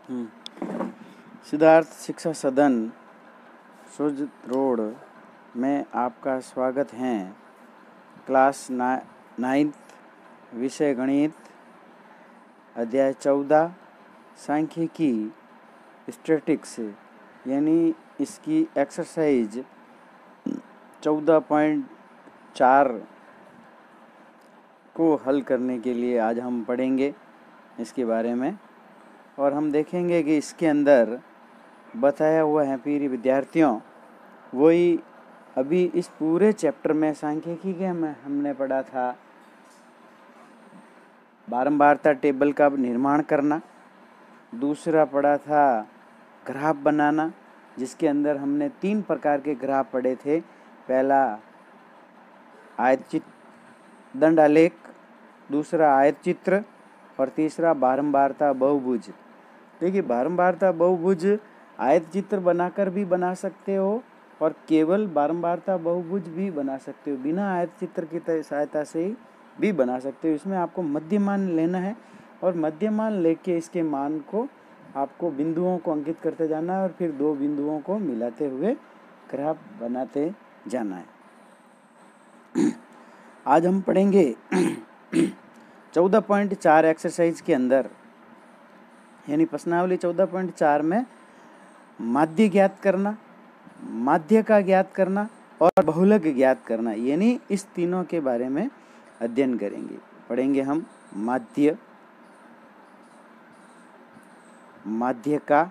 सिद्धार्थ शिक्षा सदन सुरजित रोड में आपका स्वागत है। क्लास 9th विषय गणित, अध्याय 14 सांख्यिकी स्टैटिक्स, यानी इसकी एक्सरसाइज 14.4 को हल करने के लिए आज हम पढ़ेंगे इसके बारे में। और हम देखेंगे कि इसके अंदर बताया हुआ है प्रिय विद्यार्थियों, वही अभी इस पूरे चैप्टर में सांख्यिकी के में हमने पढ़ा था बारंबारता टेबल का निर्माण करना, दूसरा पढ़ा था ग्राफ बनाना, जिसके अंदर हमने 3 प्रकार के ग्राफ पढ़े थे। पहला आयतचित्र दंड आलेख, दूसरा आयत चित्र और तीसरा बारंबारता बहुभुज। देखिए, बारंबारता बहुभुज आयत चित्र बनाकर भी बना सकते हो और केवल बारंबारता बहुभुज भी बना सकते हो, बिना आयत चित्र की सहायता से भी बना सकते हो। इसमें आपको मध्यमान लेना है और मध्यमान लेके इसके मान को आपको बिंदुओं को अंकित करते जाना है और फिर 2 बिंदुओं को मिलाते हुए ग्राफ बनाते जाना है। आज हम पढ़ेंगे 14.4 एक्सरसाइज के अंदर, यानी प्रश्नावली 14.4 में माध्य ज्ञात करना, माध्य का ज्ञात करना और बहुलक ज्ञात करना, यानी इस तीनों के बारे में अध्ययन करेंगे। पढ़ेंगे हम माध्य, माध्य का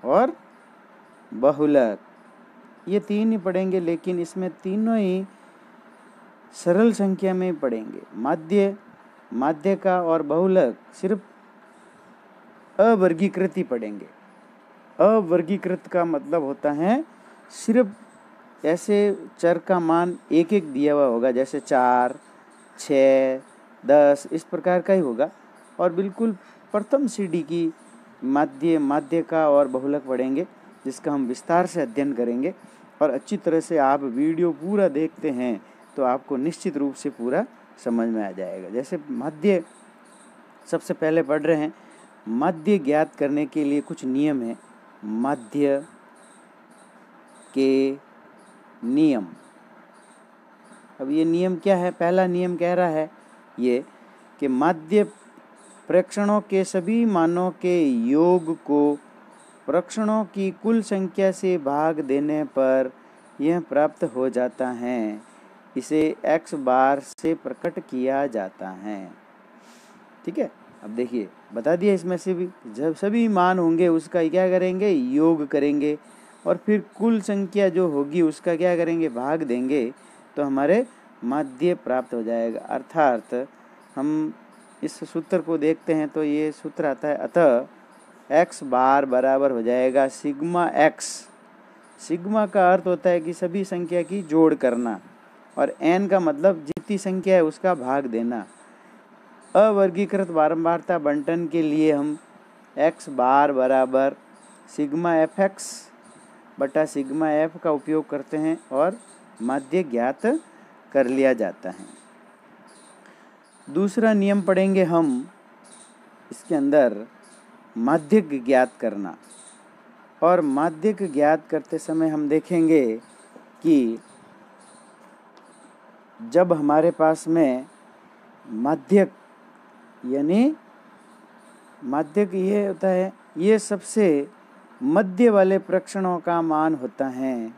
और बहुलक, ये 3 ही पढ़ेंगे, लेकिन इसमें तीनों ही सरल संख्या में पढ़ेंगे। माध्य, माध्य का और बहुलक सिर्फ अवर्गीकृत ही पढ़ेंगे। अवर्गीकृत का मतलब होता है सिर्फ ऐसे चर का मान एक एक दिया हुआ होगा, जैसे 4, 6, 10 इस प्रकार का ही होगा। और बिल्कुल प्रथम सीढ़ी की माध्य, माध्य का और बहुलक पढ़ेंगे, जिसका हम विस्तार से अध्ययन करेंगे। और अच्छी तरह से आप वीडियो पूरा देखते हैं तो आपको निश्चित रूप से पूरा समझ में आ जाएगा। जैसे माध्य सबसे पहले पढ़ रहे हैं, माध्य ज्ञात करने के लिए कुछ नियम है। माध्य के नियम, अब ये नियम क्या है? पहला नियम कह रहा है ये कि माध्य प्रेक्षणों के सभी मानों के योग को प्रेक्षणों की कुल संख्या से भाग देने पर यह प्राप्त हो जाता है। इसे x बार से प्रकट किया जाता है। ठीक है, अब देखिए बता दिया इसमें से भी, जब सभी मान होंगे उसका क्या करेंगे? योग करेंगे और फिर कुल संख्या जो होगी उसका क्या करेंगे? भाग देंगे, तो हमारे माध्य प्राप्त हो जाएगा। अर्थात हम इस सूत्र को देखते हैं तो ये सूत्र आता है, अतः x बार बराबर हो जाएगा सिग्मा x। सिग्मा का अर्थ होता है कि सभी संख्या की जोड़ करना, और n का मतलब जितनी संख्या है उसका भाग देना। अवर्गीकृत बारंबारता बंटन के लिए हम x बार बराबर सिग्मा fx बटा सिग्मा f का उपयोग करते हैं और माध्य ज्ञात कर लिया जाता है। दूसरा नियम पढ़ेंगे हम इसके अंदर, माध्यक ज्ञात करना। और माध्यक ज्ञात करते समय हम देखेंगे कि जब हमारे पास में माध्यक, यानी माध्यक ये होता है, ये सबसे मध्य वाले प्रेक्षणों का मान होता है।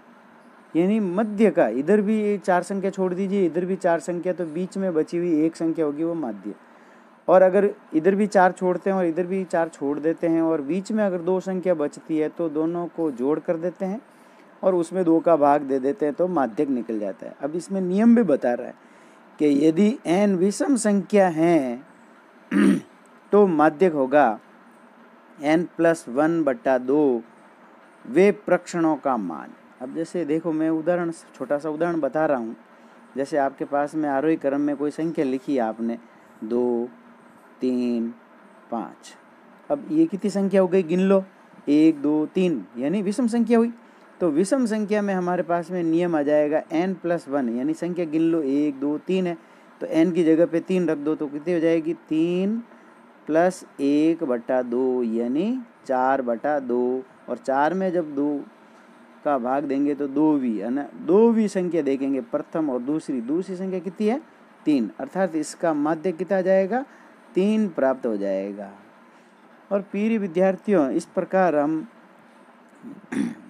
यानी मध्य का, इधर भी 4 संख्या छोड़ दीजिए, इधर भी 4 संख्या, तो बीच में बची हुई 1 संख्या होगी वो माध्य। और अगर इधर भी 4 छोड़ते हैं और इधर भी 4 छोड़ देते हैं और बीच में अगर 2 संख्या बचती है तो दोनों को जोड़ कर देते हैं और उसमें 2 का भाग दे देते हैं तो माध्यक निकल जाता है। अब इसमें नियम भी बता रहा है कि यदि n विषम संख्या हैं तो माध्यक होगा n+1/2 वे प्रेक्षणों का मान। अब जैसे देखो, मैं उदाहरण, छोटा सा उदाहरण बता रहा हूँ। जैसे आपके पास में आरोही क्रम में कोई संख्या लिखी है आपने, 2, 3, 5। अब ये कितनी संख्या हो गई? गिन लो, 1, 2, 3, यानी विषम संख्या हुई। तो विषम संख्या में हमारे पास में नियम आ जाएगा n+1, यानी संख्या गिन लो 1, 2, 3 है, तो n की जगह पे 3 रख दो तो कितनी हो जाएगी? 3 प्लस 1/2 यानी 4/2, और 4 में जब 2 का भाग देंगे तो 2वीं है ना, 2वीं संख्या देखेंगे प्रथम और दूसरी संख्या कितनी है 3, अर्थात इसका माध्य कितना जाएगा 3 प्राप्त हो जाएगा। और प्रिय विद्यार्थियों, इस प्रकार हम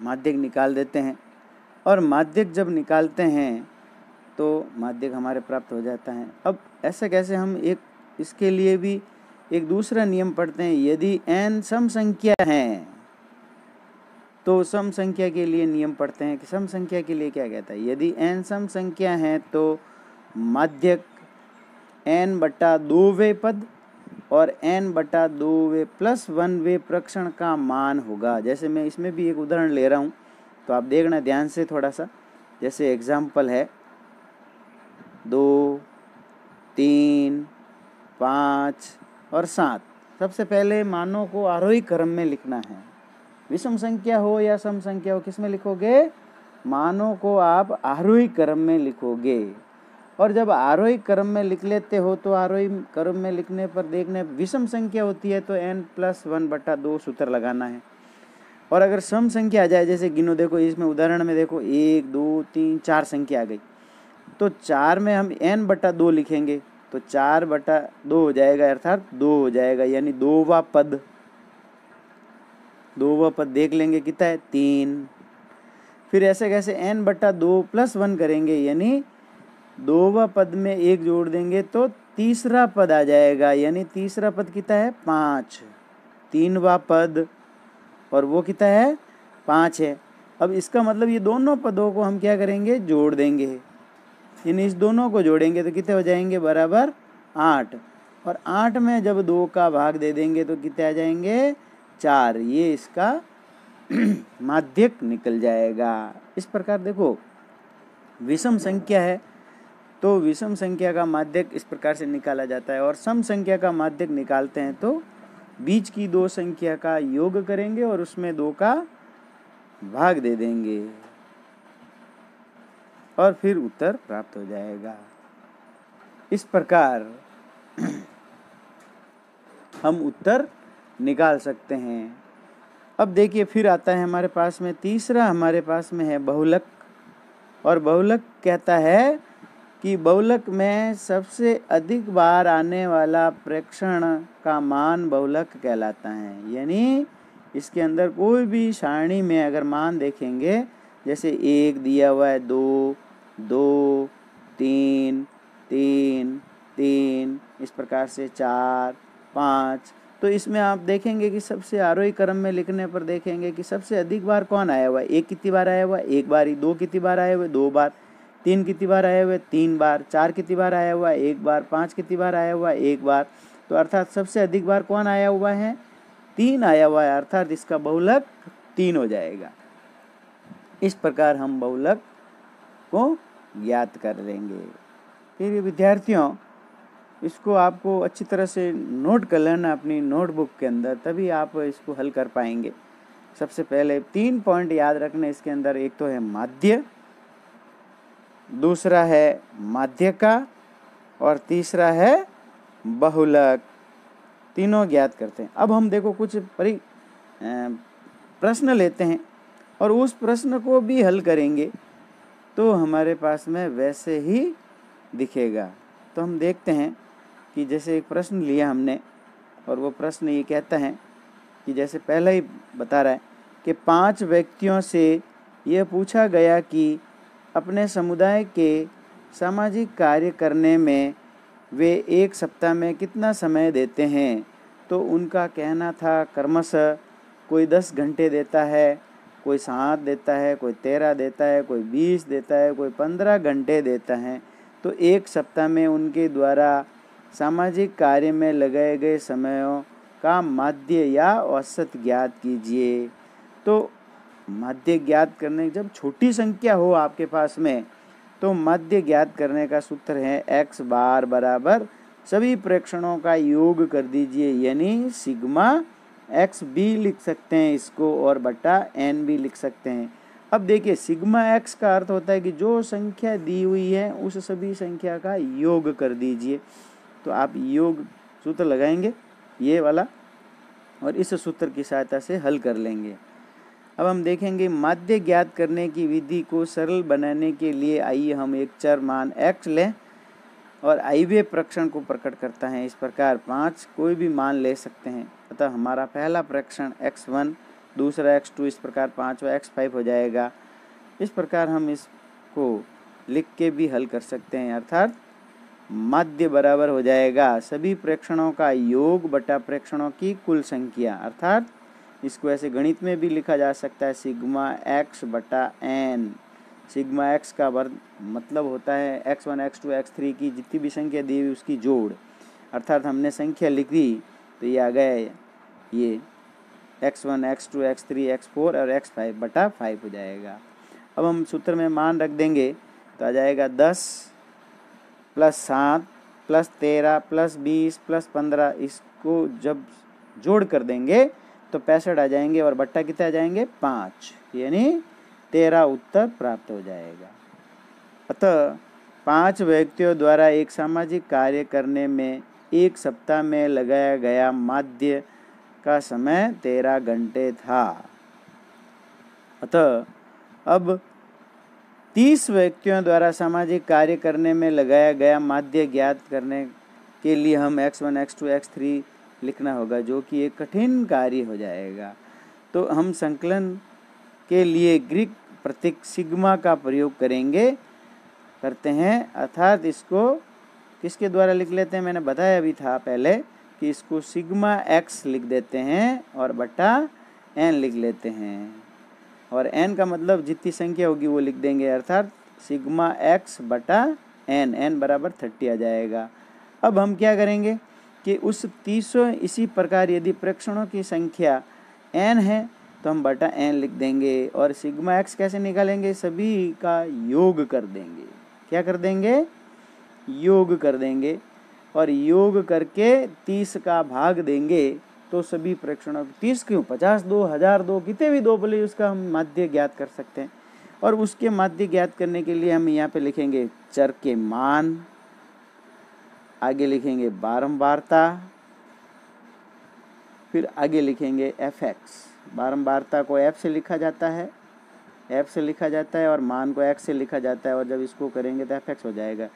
माध्यक निकाल देते हैं, और माध्यक जब निकालते हैं तो माध्यक हमारे प्राप्त हो जाता है। अब ऐसा कैसे, हम एक इसके लिए भी एक दूसरा नियम पढ़ते हैं। यदि n सम संख्या है तो सम संख्या के लिए नियम पढ़ते हैं कि सम संख्या के लिए क्या कहता है। यदि n सम संख्या है तो माध्यक n/2वें पद और n/2वें प्लस 1वें प्रक्षण का मान होगा। जैसे मैं इसमें भी एक उदाहरण ले रहा हूँ, तो आप देखना ध्यान से थोड़ा सा। जैसे एग्जाम्पल है 2, 3, 5 और 7। सबसे पहले मानों को आरोही क्रम में लिखना है। विषम संख्या हो या सम संख्या हो, किस में लिखोगे, मानों को आप आरोही क्रम में लिखोगे। और जब आरोही क्रम में लिख लेते हो तो आरोही क्रम में लिखने पर देखने विषम संख्या होती है तो n+1/2 सूत्र लगाना है। और अगर सम संख्या आ जाए, जैसे गिनो, देखो इसमें उदाहरण में देखो 1, 2, 3, 4 संख्या आ गई, तो 4 में हम n/2 लिखेंगे तो 4/2 हो जाएगा, अर्थात 2 हो जाएगा, यानी 2वां पद देख लेंगे कितना है 3। फिर ऐसे कैसे n/2 + 1 करेंगे, यानी 2वां पद में 1 जोड़ देंगे तो तीसरा पद आ जाएगा, यानी तीसरा पद कितना है 5, 3वां पद, और वो कितना है 5 है। अब इसका मतलब ये दोनों पदों को हम क्या करेंगे, जोड़ देंगे, यानी इस दोनों को जोड़ेंगे तो कितने हो जाएंगे, बराबर 8। और 8 में जब 2 का भाग दे देंगे तो कितने आ जाएंगे 4। ये इसका माध्यक निकल जाएगा। इस प्रकार देखो, विषम संख्या है तो विषम संख्या का माध्यक इस प्रकार से निकाला जाता है, और सम संख्या का माध्यक निकालते हैं तो बीच की 2 संख्या का योग करेंगे और उसमें 2 का भाग दे देंगे और फिर उत्तर प्राप्त हो जाएगा। इस प्रकार हम उत्तर निकाल सकते हैं। अब देखिए, फिर आता है हमारे पास में तीसरा, हमारे पास में है बहुलक। और बहुलक कहता है कि बहुलक में सबसे अधिक बार आने वाला प्रेक्षण का मान बहुलक कहलाता है। यानी इसके अंदर कोई भी सारणी में अगर मान देखेंगे, जैसे 1 दिया हुआ है, 2, 2, 3, 3, 3, इस प्रकार से 4, 5, तो इसमें आप देखेंगे कि सबसे आरोही क्रम में लिखने पर देखेंगे कि सबसे अधिक बार कौन आया हुआ है। 1 कितनी बार आया हुआ है, 1 बार ही। 2 कितनी बार आया हुआ है, 2 बार। 3 कितनी बार आया हुआ है, 3 बार। 4 कितनी बार आया हुआ है, 1 बार। 5 कितनी बार आया हुआ है, 1 बार। तो अर्थात सबसे अधिक बार कौन आया हुआ है, 3 आया हुआ है, अर्थात इसका बहुलक 3 हो जाएगा। इस प्रकार हम बहुलक को ज्ञात कर लेंगे। फिर विद्यार्थियों, इसको आपको अच्छी तरह से नोट कर लेना अपनी नोटबुक के अंदर, तभी आप इसको हल कर पाएंगे। सबसे पहले 3 पॉइंट याद रखने इसके अंदर। एक तो है माध्य, दूसरा है माध्यका, और तीसरा है बहुलक। तीनों ज्ञात करते हैं। अब हम देखो कुछ प्रश्न लेते हैं और उस प्रश्न को भी हल करेंगे तो हमारे पास में वैसे ही दिखेगा। तो हम देखते हैं कि जैसे एक प्रश्न लिया हमने, और वो प्रश्न ये कहता है कि जैसे पहले ही बता रहा है कि 5 व्यक्तियों से यह पूछा गया कि अपने समुदाय के सामाजिक कार्य करने में वे 1 सप्ताह में कितना समय देते हैं। तो उनका कहना था क्रमशः कोई 10 घंटे देता है, कोई 7 देता है, कोई 13 देता है, कोई 20 देता है, कोई 15 घंटे देता है। तो 1 सप्ताह में उनके द्वारा सामाजिक कार्य में लगाए गए समयों का माध्य या औसत ज्ञात कीजिए। तो माध्य ज्ञात करने, जब छोटी संख्या हो आपके पास में तो माध्य ज्ञात करने का सूत्र है x बार बराबर सभी प्रेक्षणों का योग कर दीजिए, यानी सिग्मा x भी लिख सकते हैं इसको, और बटा n भी लिख सकते हैं। अब देखिए, सिग्मा x का अर्थ होता है कि जो संख्या दी हुई है उस सभी संख्या का योग कर दीजिए। तो आप योग सूत्र लगाएंगे ये वाला, और इस सूत्र की सहायता से हल कर लेंगे। अब हम देखेंगे माध्य ज्ञात करने की विधि को सरल बनाने के लिए आइए हम एक चर मान x लें और आइवे प्रेक्षण को प्रकट करता है इस प्रकार 5 कोई भी मान ले सकते हैं। अतः हमारा पहला प्रेक्षण x1, दूसरा x2, इस प्रकार 5वां x5 हो जाएगा। इस प्रकार हम इसको लिख के भी हल कर सकते हैं, अर्थात माध्य बराबर हो जाएगा सभी प्रेक्षणों का योग बटा प्रेक्षणों की कुल संख्या, अर्थात इसको ऐसे गणित में भी लिखा जा सकता है सिग्मा x बटा n। सिग्मा x का वर्ग मतलब होता है x1, x2, x3 की जितनी भी संख्या दी हुई उसकी जोड़, अर्थात हमने संख्या लिख दी तो ये आ गया ये x1, x2, x3, x4 और x5 बटा 5 हो जाएगा। अब हम सूत्र में मान रख देंगे तो आ जाएगा 10 + 7 + 13 + 20 + 15, इसको जब जोड़ कर देंगे तो 65 आ जाएंगे और बट्टा कितने आ जाएंगे 5, यानी 13 उत्तर प्राप्त हो जाएगा। अतः 5 व्यक्तियों द्वारा एक सामाजिक कार्य करने में 1 सप्ताह में लगाया गया माध्य का समय 13 घंटे था। अतः अब 30 व्यक्तियों द्वारा सामाजिक कार्य करने में लगाया गया माध्य ज्ञात करने के लिए हम x1, x2, x3 लिखना होगा, जो कि एक कठिन कार्य हो जाएगा। तो हम संकलन के लिए ग्रीक प्रतीक सिग्मा का प्रयोग करते हैं, अर्थात इसको किसके द्वारा लिख लेते हैं, मैंने बताया भी था पहले कि इसको सिग्मा x लिख देते हैं और बटा n लिख लेते हैं, और n का मतलब जितनी संख्या होगी वो लिख देंगे, अर्थात सिग्मा x बटा n बराबर 30 आ जाएगा। अब हम क्या करेंगे कि उस 30 इसी प्रकार यदि प्रेक्षणों की संख्या n है तो हम बटा n लिख देंगे, और सिग्मा x कैसे निकालेंगे, सभी का योग कर देंगे। क्या कर देंगे, योग कर देंगे, और योग करके 30 का भाग देंगे तो सभी प्रेक्षणों 30 क्यों 50 दो 1000 दो कितने भी दो बोले उसका हम माध्य ज्ञात कर सकते हैं। और उसके माध्य ज्ञात करने के लिए हम यहाँ पे लिखेंगे चर के मान, आगे लिखेंगे बारंबारता, फिर आगे लिखेंगे fx। बारंबारता को f से लिखा जाता है, और मान को x से लिखा जाता है, और जब इसको करेंगे तो fx हो जाएगा।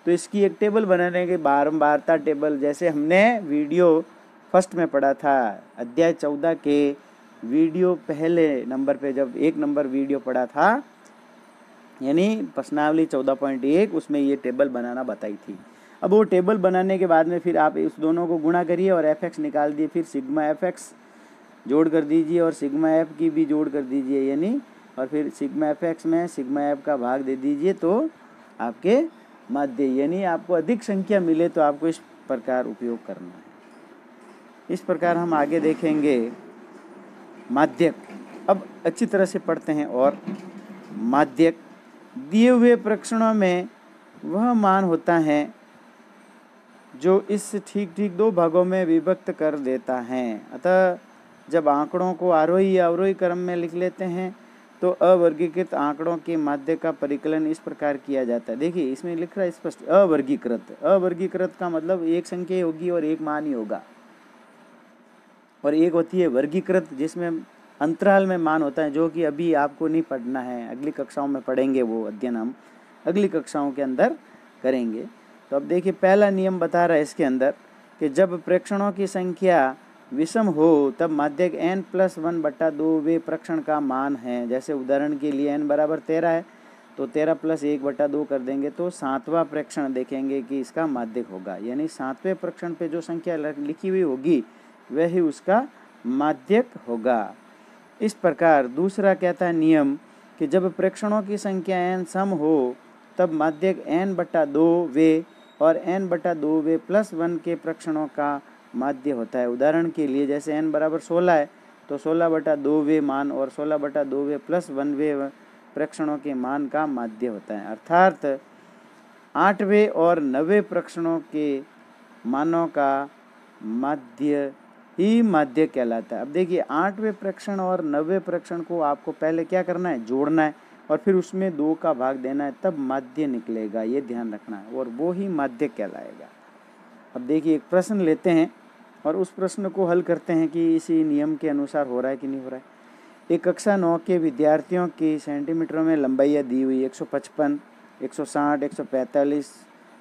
तो इसकी एक टेबल बनाने के बारंबारता टेबल, जैसे हमने वीडियो फर्स्ट में पढ़ा था अध्याय 14 के वीडियो पहले नंबर पे, जब 1 नंबर वीडियो पढ़ा था यानी प्रश्नावली 14.1, उसमें ये टेबल बनाना बताई थी। अब वो टेबल बनाने के बाद में फिर आप इस दोनों को गुणा करिए और fx निकाल दिए, फिर सिग्मा fx जोड़ कर दीजिए और सिग्मा f की भी जोड़ कर दीजिए, यानी और फिर सिग्मा fx में सिग्मा f का भाग दे दीजिए तो आपके माध्य, यानी आपको अधिक संख्या मिले तो आपको इस प्रकार उपयोग करना है। इस प्रकार हम आगे देखेंगे माध्यक। अब अच्छी तरह से पढ़ते हैं। और माध्यक दिए हुए प्रक्षणों में वह मान होता है जो इस ठीक ठीक 2 भागों में विभक्त कर देता है। अतः जब आंकड़ों को आरोही या अवरोही क्रम में लिख लेते हैं तो अवर्गीकृत आंकड़ों के माध्य का परिकलन इस प्रकार किया जाता है। देखिए इसमें लिख रहा है स्पष्ट अवर्गीकृत। अवर्गीकृत का मतलब एक संख्या होगी और एक मान ही होगा, और एक होती है वर्गीकृत जिसमें अंतराल में मान होता है, जो कि अभी आपको नहीं पढ़ना है, अगली कक्षाओं में पढ़ेंगे, वो अध्ययन हम अगली कक्षाओं के अंदर करेंगे। तो अब देखिए पहला नियम बता रहा है इसके अंदर कि जब प्रेक्षणों की संख्या विषम हो तब माध्यक n+1 बटा 2 वे प्रेक्षण का मान है। जैसे उदाहरण के लिए n बराबर 13 है तो 13 + 1 बटा 2 कर देंगे तो 7वां प्रेक्षण देखेंगे कि इसका माध्यक होगा, यानी 7वें प्रेक्षण पे जो संख्या लिखी हुई होगी वही उसका माध्यक होगा। इस प्रकार दूसरा कहता है नियम कि जब प्रेक्षणों की संख्या n सम हो तब माध्यक n बटा 2 वे और n बटा 2 वे +1 के प्रेक्षणों का माध्य होता है। उदाहरण के लिए जैसे n बराबर 16 है तो 16 बटा 2 वे मान और 16 बटा 2 वे +1 वे प्रेक्षणों के मान का माध्य होता है, अर्थात 8वें और 9वें प्रेक्षणों के मानों का माध्य ही माध्य कहलाता है। अब देखिए 8वें प्रेक्षण और 9वें प्रेक्षण को आपको पहले क्या करना है, जोड़ना है और फिर उसमें 2 का भाग देना है, तब माध्य निकलेगा, ये ध्यान रखना है, और वो ही माध्य कहलाएगा। अब देखिए एक प्रश्न लेते हैं और उस प्रश्न को हल करते हैं कि इसी नियम के अनुसार हो रहा है कि नहीं हो रहा है। एक कक्षा 9 के विद्यार्थियों की सेंटीमीटरों में लंबाइयाँ दी हुई 155, 160, 145,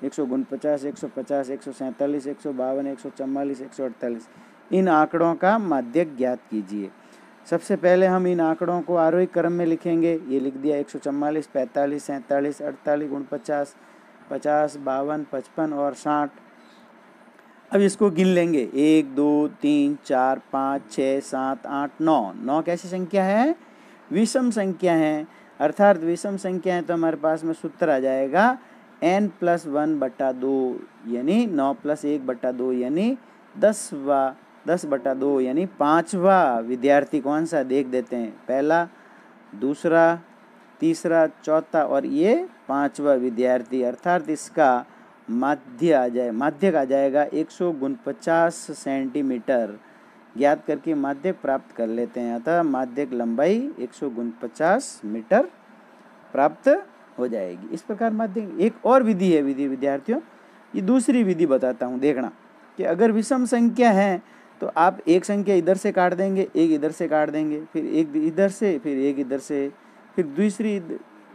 149, 150, 147, 152, 144, 148 इन आंकड़ों का माध्यक ज्ञात कीजिए। सबसे पहले हम इन आंकड़ों को आरोही क्रम में लिखेंगे। ये लिख दिया 144, 45, 47, 48, 49, 50, 52, 55 और 60। अब इसको गिन लेंगे 1, 2, 3, 4, 5, 6, 7, 8, 9। 9 कैसी संख्या है? विषम संख्या है। अर्थात विषम संख्या है तो हमारे पास में सूत्र आ जाएगा n+1/2 यानी 9 + 1/2 यानी 10/2 यानी 5वां विद्यार्थी कौन सा देख देते हैं। पहला, दूसरा, तीसरा, चौथा और ये 5वां विद्यार्थी। अर्थात इसका माध्यक आ जाएगा 149 सेंटीमीटर। ज्ञात करके माध्यक प्राप्त कर लेते हैं। अतः माध्यक लंबाई 149 मीटर प्राप्त हो जाएगी। इस प्रकार माध्यक। एक और विधि है विद्यार्थियों, ये दूसरी विधि बताता हूँ, देखना कि अगर विषम संख्या है तो आप एक संख्या इधर से काट देंगे, एक इधर से काट देंगे, फिर एक इधर से, फिर एक इधर से, फिर दूसरी,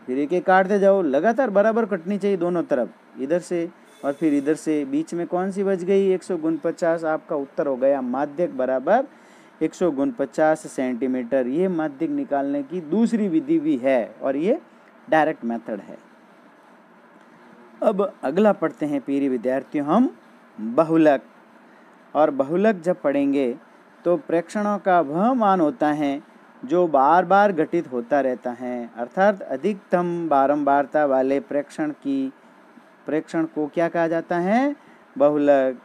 फिर एक काटते जाओ। लगातार बराबर कटनी चाहिए दोनों तरफ, इधर से और फिर इधर से। बीच में कौन सी बच गई? 149। आपका उत्तर हो गया माध्यक बराबर 149 सेंटीमीटर। ये माध्यक निकालने की दूसरी विधि भी है और ये डायरेक्ट मेथड है। अब अगला पढ़ते हैं प्रिय विद्यार्थियों हम बहुलक। और बहुलक जब पढ़ेंगे तो प्रेक्षणों का वह मान होता है जो बार बार घटित होता रहता है। अर्थात अधिकतम बारंबारता वाले प्रेक्षण को क्या कहा जाता है? बहुलक।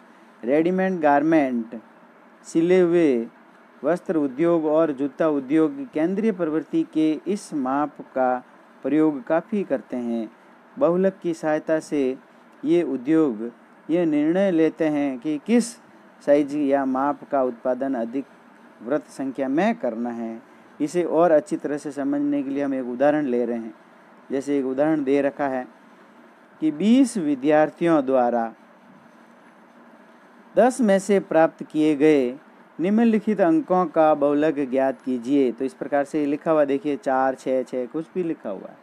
रेडीमेड गारमेंट, सिले हुए वस्त्र उद्योग और जूता उद्योग केंद्रीय प्रवृत्ति के इस माप का प्रयोग काफ़ी करते हैं। बहुलक की सहायता से ये उद्योग ये निर्णय लेते हैं कि किस साइज या माप का उत्पादन अधिक वृत्त संख्या में करना है। इसे और अच्छी तरह से समझने के लिए हम एक उदाहरण ले रहे हैं। जैसे एक उदाहरण दे रखा है कि 20 विद्यार्थियों द्वारा 10 में से प्राप्त किए गए निम्नलिखित अंकों का बहुलक ज्ञात कीजिए। तो इस प्रकार से लिखा हुआ देखिए 4, 6, 6 कुछ भी लिखा हुआ है।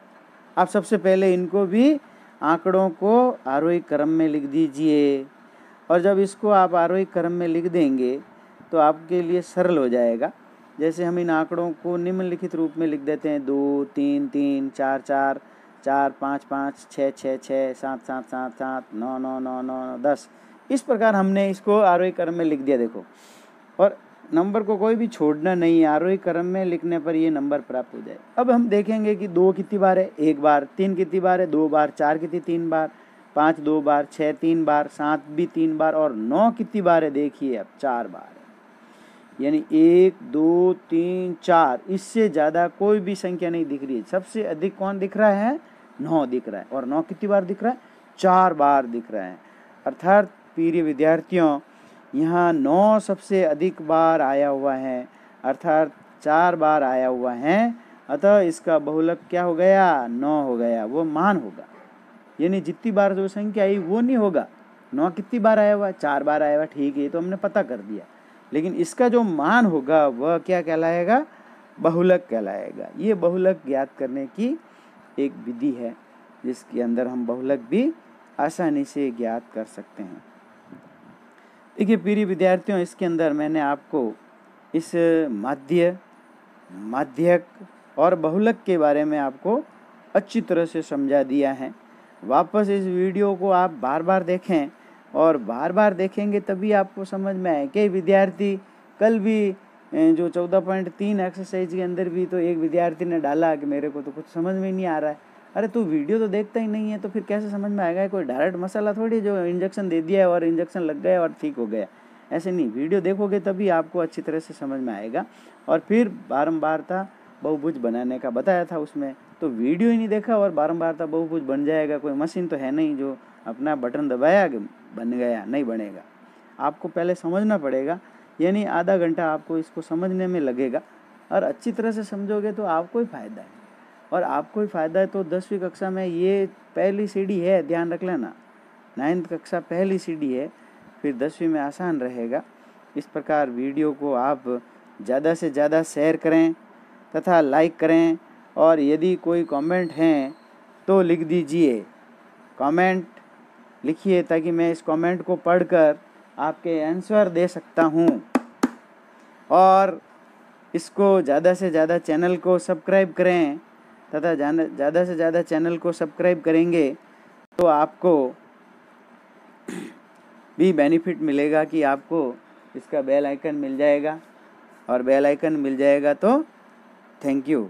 आप सबसे पहले इनको भी आंकड़ों को आरोही क्रम में लिख दीजिए। और जब इसको आप आरोही क्रम में लिख देंगे तो आपके लिए सरल हो जाएगा। जैसे हम इन आंकड़ों को निम्नलिखित रूप में लिख देते हैं 2, 3, 3, 4, 4, 4, 5, 5, 6, 6, 6, 7, 7, 7, 7, 9, 9, 9, 9, 10। इस प्रकार हमने इसको आरोही क्रम में लिख दिया देखो। और नंबर को कोई भी छोड़ना नहीं, आरोही क्रम में लिखने पर ये नंबर प्राप्त हो जाए। अब हम देखेंगे कि 2 कितनी बार है? 1 बार। 3 कितनी बार है? 2 बार। 4 कितनी? 3 बार। 5 2 बार। 6 3 बार। 7 भी 3 बार। और 9 कितनी बार है? देखिए अब 4 बार है। यानी 1 2 3 4, इससे ज़्यादा कोई भी संख्या नहीं दिख रही है। सबसे अधिक कौन दिख रहा है? 9 दिख रहा है। और 9 कितनी बार दिख रहा है? 4 बार दिख रहा है। अर्थात प्रिय विद्यार्थियों, यहाँ 9 सबसे अधिक बार आया हुआ है, अर्थात 4 बार आया हुआ है। अतः इसका बहुलक क्या हो गया? 9 हो गया। वो मान होगा, यानी जितनी बार जो संख्या आई वो नहीं होगा। 9 कितनी बार आया हुआ? 4 बार आया हुआ। ठीक है, तो हमने पता कर दिया। लेकिन इसका जो मान होगा वह क्या कहलाएगा? बहुलक कहलाएगा। ये बहुलक ज्ञात करने की एक विधि है जिसके अंदर हम बहुलक भी आसानी से ज्ञात कर सकते हैं। देखिए प्रिय विद्यार्थियों, इसके अंदर मैंने आपको इस माध्यक और बहुलक के बारे में आपको अच्छी तरह से समझा दिया है। वापस इस वीडियो को आप बार बार देखें, और बार बार देखेंगे तभी आपको समझ में आए। कई विद्यार्थी कल भी जो 14.3 एक्सरसाइज के अंदर भी तो एक विद्यार्थी ने डाला कि मेरे को तो कुछ समझ में नहीं आ रहा है। अरे तू वीडियो तो देखता ही नहीं है तो फिर कैसे समझ में आएगा? कोई डायरेक्ट मसाला थोड़ी जो इंजेक्शन दे दिया है और इंजेक्शन लग गया और ठीक हो गया। ऐसे नहीं, वीडियो देखोगे तभी आपको अच्छी तरह से समझ में आएगा। और फिर बारंबारता बहुभुज बनाने का बताया था उसमें, तो वीडियो ही नहीं देखा और बारंबारता बहुभुज बन जाएगा। कोई मशीन तो है नहीं जो अपना बटन दबाया बन गया, नहीं बनेगा। आपको पहले समझना पड़ेगा, यानी आधा घंटा आपको इसको समझने में लगेगा। और अच्छी तरह से समझोगे तो आपको ही फ़ायदा है। और आपको ही फ़ायदा है तो 10वीं कक्षा में ये पहली सीढ़ी है, ध्यान रख लेना। 9th कक्षा पहली सीढ़ी है, फिर 10वीं में आसान रहेगा। इस प्रकार वीडियो को आप ज़्यादा से ज़्यादा शेयर करें तथा लाइक करें, और यदि कोई कमेंट हैं तो लिख दीजिए। कमेंट लिखिए ताकि मैं इस कमेंट को पढ़कर आपके आंसर दे सकता हूँ। और इसको ज़्यादा से ज़्यादा चैनल को सब्सक्राइब करें तथा ज़्यादा से ज़्यादा चैनल को सब्सक्राइब करेंगे तो आपको भी बेनिफिट मिलेगा कि आपको इसका बेल आइकन मिल जाएगा, और बेल आइकन मिल जाएगा तो थैंक यू।